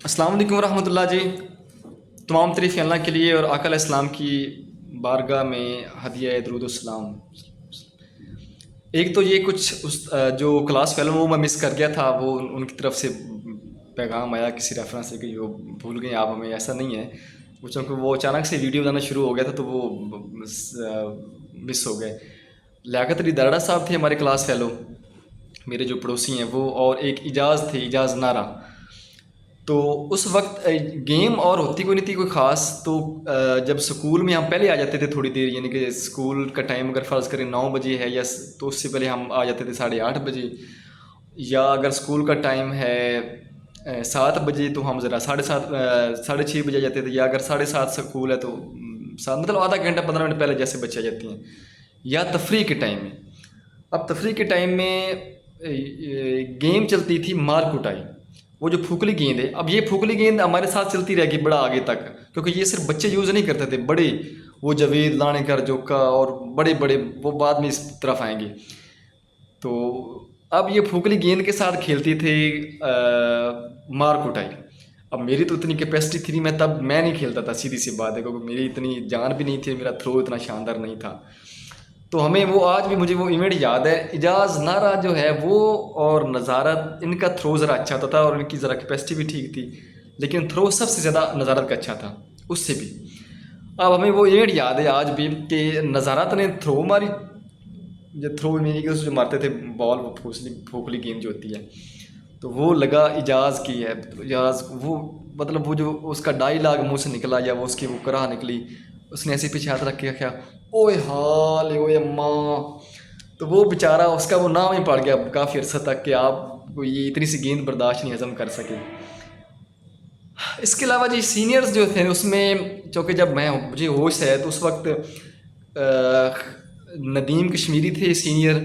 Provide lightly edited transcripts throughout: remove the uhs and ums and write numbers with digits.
السلام علیکم ورحمۃ اللہ جی. تمام تعریفیں اللہ کے لیے اور آقا علیہ السلام کی بارگاہ میں ہدیہ درود السلام. ایک تو یہ کچھ جو کلاس فیلو وہ میں مس کر گیا تھا، وہ ان کی طرف سے پیغام آیا کسی ریفرنس سے کہ وہ بھول گئے آپ ہمیں. ایسا نہیں ہے، وہ چونکہ وہ اچانک سے ویڈیو بنانا شروع ہو گیا تھا تو وہ مس ہو گئے. لیاقت علی دارڑا صاحب تھے ہمارے کلاس فیلو، میرے جو پڑوسی ہیں وہ، اور ایک اجاز تھے، اجاز نارا. تو اس وقت گیم اور ہوتی کوئی نہیں تھی کوئی خاص. تو جب سکول میں ہم پہلے آ جاتے تھے تھوڑی دیر، یعنی کہ سکول کا ٹائم اگر فرض کریں 9 بجے ہے یا تو اس سے پہلے ہم آ جاتے تھے 8:30 بجے، یا اگر سکول کا ٹائم ہے 7 بجے تو ہم ذرا 7:30 6:30 بجے آ جاتے تھے، یا اگر 7:30 سکول ہے تو مطلب آدھا گھنٹہ 15 منٹ پہلے جیسے بچے آ جاتے ہیں. یا تفریح کے ٹائم میں، اب تفریح کے ٹائم میں گیم چلتی تھی مار کٹائی، وہ جو پھوکلی گیند ہے. اب یہ پھوکلی گیند ہمارے ساتھ چلتی رہے گی بڑا آگے تک، کیونکہ یہ صرف بچے یوز نہیں کرتے تھے، بڑے وہ جاوید لانے کر جوکا اور بڑے بڑے وہ بعد میں اس طرف آئیں گے. تو اب یہ پھوکلی گیند کے ساتھ کھیلتی تھی مار کٹائی. اب میری تو اتنی کیپیسٹی تھی نہیں، تب میں نہیں کھیلتا تھا، سیدھی سی بات ہے، کیونکہ میری اتنی جان بھی نہیں تھی، میرا تھرو اتنا شاندار نہیں تھا. تو ہمیں وہ آج بھی مجھے وہ ایونٹ یاد ہے. اجاز نارا جو ہے وہ اور نظارت، ان کا تھرو ذرا اچھا ہوتا تھا اور ان کی ذرا کیپیسٹی بھی ٹھیک تھی، لیکن تھرو سب سے زیادہ نظارت کا اچھا تھا اس سے بھی. اب ہمیں وہ ایونٹ یاد ہے آج بھی کہ نظارت نے تھرو ماری، جو تھرو میں جو مارتے تھے بال، وہ پھوکلی گیم جو ہوتی ہے، تو وہ لگا اجاز کی ہے. اجاز وہ مطلب وہ جو اس کا ڈائیلاگ منہ سے نکلا یا وہ اس کی وہ کرا نکلی، اس نے ایسے پیچھے ہاتھ رکھ کے کیا اوے حال اوے اماں. تو وہ بیچارہ اس کا وہ نام ہی پڑ گیا کافی عرصہ تک کہ آپ کو یہ اتنی سی گیند برداشت نہیں ہضم کر سکے. اس کے علاوہ جی سینئرز جو تھے اس میں، چونکہ جب مجھے ہوش ہے تو اس وقت ندیم کشمیری تھے سینئر،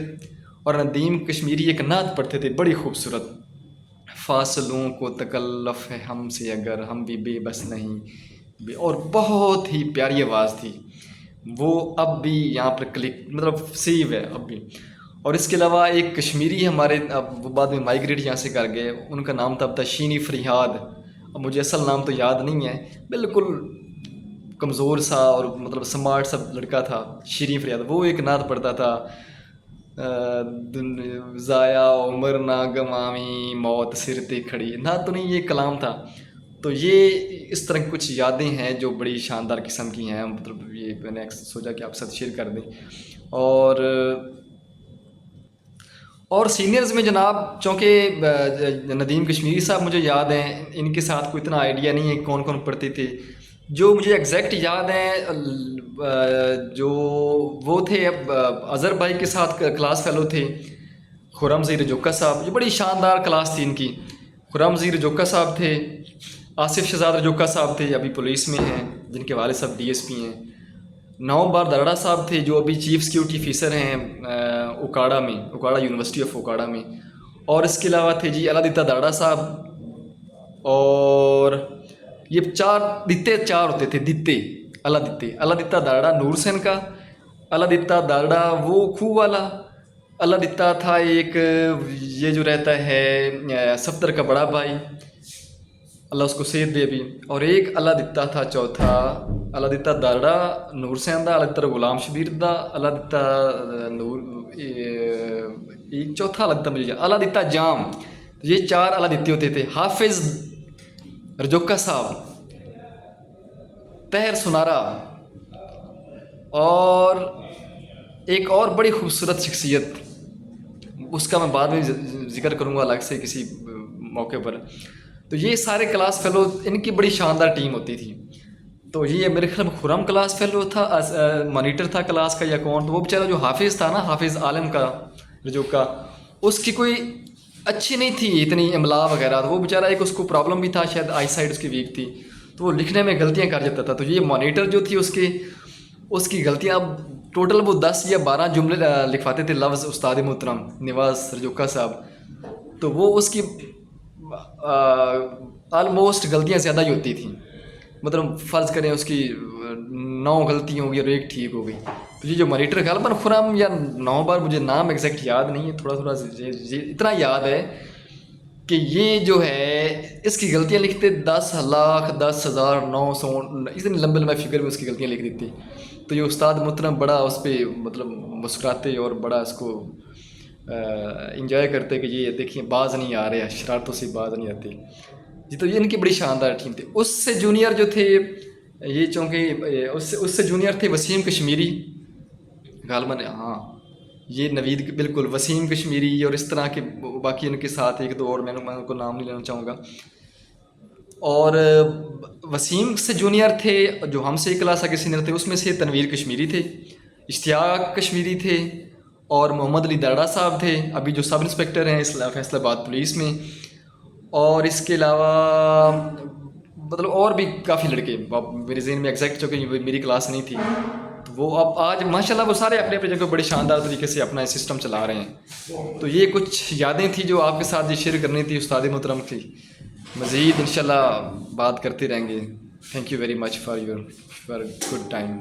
اور ندیم کشمیری ایک نعت پڑھتے تھے بڑی خوبصورت: فاصلوں کو تکلف ہے ہم سے اگر ہم بھی بے بس نہیں. اور بہت ہی پیاری آواز تھی وہ، اب بھی یہاں پر کلک مطلب سیو ہے اب بھی. اور اس کے علاوہ ایک کشمیری ہمارے، اب وہ بعد میں مائیگریٹ یہاں سے کر گئے، ان کا نام تھا شینی فریاد. اب مجھے اصل نام تو یاد نہیں ہے، بالکل کمزور سا اور مطلب سمارٹ سا لڑکا تھا شینی فریاد. وہ ایک نعت پڑھتا تھا: ضائع عمر نہ گوامی موت سرتے کھڑی. نعت تو نہیں، یہ کلام تھا. تو یہ اس طرح کچھ یادیں ہیں جو بڑی شاندار قسم کی ہیں، مطلب یہ میں نے سوچا کہ آپ ساتھ شیئر کر دیں. اور سینئرز میں جناب، چونکہ ندیم کشمیری صاحب مجھے یاد ہیں، ان کے ساتھ کوئی اتنا آئیڈیا نہیں ہے کون کون پڑھتے تھے. جو مجھے ایگزیکٹ یاد ہیں جو وہ تھے، اظہر بھائی کے ساتھ کلاس فیلو تھے خرم زی رجوکا صاحب، یہ بڑی شاندار کلاس تھی ان کی. خرم زی رجوکا صاحب تھے، آصف شہزاد رجوکا صاحب تھے، ابھی پولیس میں ہیں، جن کے والد صاحب DSP ہیں. نومبر دارڑا صاحب تھے جو ابھی چیف سیکیورٹی آفیسر ہیں اوکاڑا میں، اوکاڑا یونیورسٹی آف اوکاڑا میں. اور اس کے علاوہ تھے جی الادتہ دارڑا صاحب، اور یہ چار ہوتے تھے دتے، الادتہ دارڑا نور سین کا، الادتہ دارڑا وہ کھو والا، الادتہ تھا ایک یہ جو رہتا ہے صفدر کا بڑا بھائی، اللہ اس کو صحت دے بھی. اور ایک الادتہ تھا چوتھا، الادتہ دارڑا نور سین دا، الادتہ غلام شبیر دا، الادتہ نور ایک چوتھا الادتہ مجھے الادتہ جام. یہ 4 الادتہ ہوتے تھے. حافظ رجوکا صاحب، طاہر سنارا، اور ایک اور بڑی خوبصورت شخصیت، اس کا میں بعد میں ذکر کروں گا الگ سے کسی موقع پر. تو یہ سارے کلاس فیلو، ان کی بڑی شاندار ٹیم ہوتی تھی. تو یہ میرے خیال میں خرم کلاس فیلو تھا، مانیٹر تھا کلاس کا یا کون. تو وہ بیچارہ جو حافظ تھا نا، حافظ عالم کا رجوکا، اس کی کوئی اچھی نہیں تھی اتنی املا وغیرہ. تو وہ بیچارہ ایک اس کو پرابلم بھی تھا، شاید آئی سائڈ اس کی ویک تھی، تو وہ لکھنے میں غلطیاں کر جاتا تھا. تو یہ مانیٹر جو تھی اس کی غلطیاں، ٹوٹل وہ 10 یا 12 جملے لکھواتے تھے لفظ استاد محترم نواز رجوکا صاحب. تو وہ اس کی آلموسٹ غلطیاں زیادہ ہی ہوتی تھیں. مطلب فرض کریں اس کی 9 غلطی ہوں گی اور 1 ٹھیک ہو گئی. تو یہ جو مانیٹر غالباً خرم یا 9 بار، مجھے نام ایگزیکٹ یاد نہیں ہے، تھوڑا اتنا یاد ہے کہ یہ جو ہے اس کی غلطیاں لکھتے 10,00,000 10,900 اتنی لمبے لمبے فگر میں اس کی غلطیاں لکھ دیتی. تو یہ استاد محترم بڑا اس پہ مطلب مسکراتے اور بڑا اس کو انجوائے کرتے کہ یہ دیکھیں باز نہیں آ رہے, شرارتوں سے باز نہیں آتی جی. تو یہ ان کی بڑی شاندار ٹیم تھی. اس سے جونیئر جو تھے یہ چونکہ اس سے جونیئر تھے وسیم کشمیری غالباً, ہاں یہ نوید بالکل وسیم کشمیری, اور اس طرح کے باقی ان کے ساتھ ایک دو اور میں ان کو نام نہیں لینا چاہوں گا. اور وسیم سے جونیئر تھے جو ہم سے ایک کلاس آگے سینئر تھے, اس میں سے تنویر کشمیری تھے, اشتیاق کشمیری تھے, اور محمد علی داڑا صاحب تھے ابھی جو سب انسپیکٹر ہیں فیصل آباد پولیس میں. اور اس کے علاوہ مطلب اور بھی کافی لڑکے میرے ذہن میں ایگزیکٹ, چونکہ میری کلاس نہیں تھی, تو وہ اب آج ماشاء اللہ وہ سارے اپنے اپنے جگہ بڑے شاندار طریقے سے اپنا سسٹم چلا رہے ہیں. تو یہ کچھ یادیں تھیں جو آپ کے ساتھ یہ شیئر کرنی تھی استاد محترم کی. مزید انشاءاللہ بات کرتے رہیں گے. Thank you very much for good time.